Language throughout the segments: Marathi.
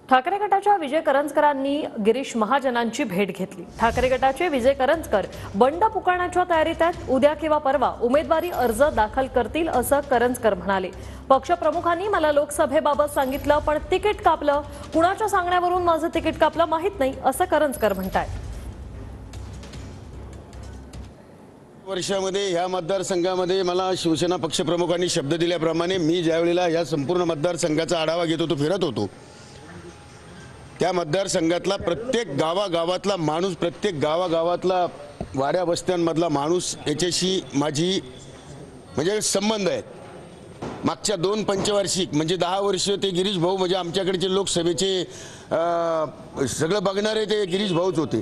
ठाकरे गटाच्या विजय करंजकरांनी गिरीश महाजनांची भेट घेतली। ठाकरे गटाचे विजय करंजकर बंड पुकारण्याच्या तयारीत आहेत। उद्या किंवा परवा उमेदवारी अर्ज दाखल करतील असं करंजकर म्हणाले। पक्षप्रमुखांनी मला लोकसभेबाबत सांगितलं, पण तिकीट कापलं, कुणाच्या सांगण्यावरून माझं तिकीट कापलं माहित नाही असं करंजकर म्हणतात। वर्षामध्ये या मतदारसंघामध्ये मला शिवसेना पक्षप्रमुखांनी शब्द दिल्याप्रमाणे मी ज्यावेळेला या संपूर्ण मतदारसंघाचा आढावा घेत होतो, फिरत होतो, त्या मतदारसंघातला प्रत्येक गावागावातला माणूस, प्रत्येक गावागावातला वाड्या वस्त्यांमधला माणूस याच्याशी माझी म्हणजे संबंध आहेत। मागच्या 2 पंचवार्षिक म्हणजे 10 वर्ष ते गिरीश भाऊ म्हणजे आमच्याकडचे लोकसभेचे सगळं बघणारे ते गिरीश भाऊच होते।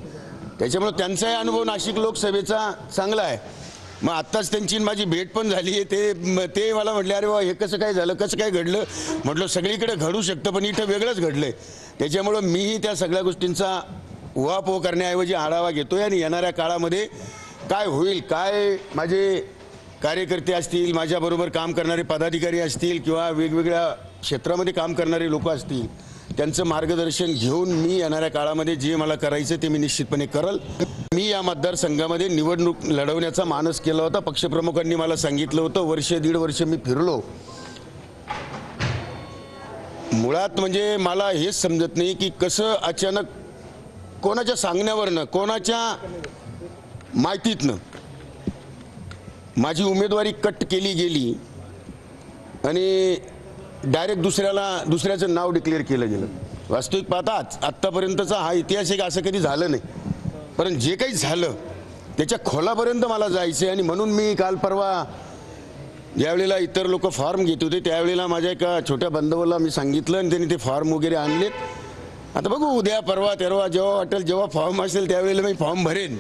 त्याच्यामुळे त्यांचाही अनुभव नाशिक लोकसभेचा चांगला आहे। मग आत्ताच त्यांची माझी भेट पण झाली आहे। ते मला म्हटले, अरे वा हे कसं काय झालं, कसं काय घडलं? म्हटलं सगळीकडे घडू शकतं पण इथं वेगळंच घडलंय। त्याच्यामुळं मीही त्या सगळ्या गोष्टींचा उहापोह करण्याऐवजी आढावा घेतोय आणि येणाऱ्या काळामध्ये काय होईल, काय माझे कार्यकर्ते असतील, माझ्याबरोबर काम करणारे पदाधिकारी असतील किंवा वेगवेगळ्या क्षेत्रामध्ये काम करणारे लोक असतील, त्यांचं मार्गदर्शन घेऊन मी येणाऱ्या काळामध्ये जे मला करायचं ते मी निश्चितपणे करल। मी या मतदारसंघामध्ये निवडणूक लढवण्याचा मानस केला होता। पक्षप्रमुखांनी मला सांगितलं होतं, वर्ष 1.5 वर्ष मी फिरलो। मुळात म्हणजे मला हेच समजत नाही की कसं अचानक कोणाच्या सांगण्यावरनं, कोणाच्या माहितीतनं माझी उमेदवारी कट केली गेली आणि डायरेक्ट दुसऱ्याचं नाव डिक्लेअर केलं गेलं। वास्तविक पाहता आत्तापर्यंतचा हा इतिहास आहे की असं कधी झालं नाही, पण जे काही झालं त्याच्या खोलापर्यंत मला जायचं आहे। आणि म्हणून मी काल परवा ज्यावेळेला इतर लोक फॉर्म घेत होते त्यावेळेला माझ्या एका छोट्या बांधवाला मी सांगितलं आणि त्यांनी ते फॉर्म वगैरे आणलेत। आता बघू उद्या परवा तेरवा जेव्हा वाटेल, जेव्हा फॉर्म असेल त्यावेळेला मी फॉर्म भरेन।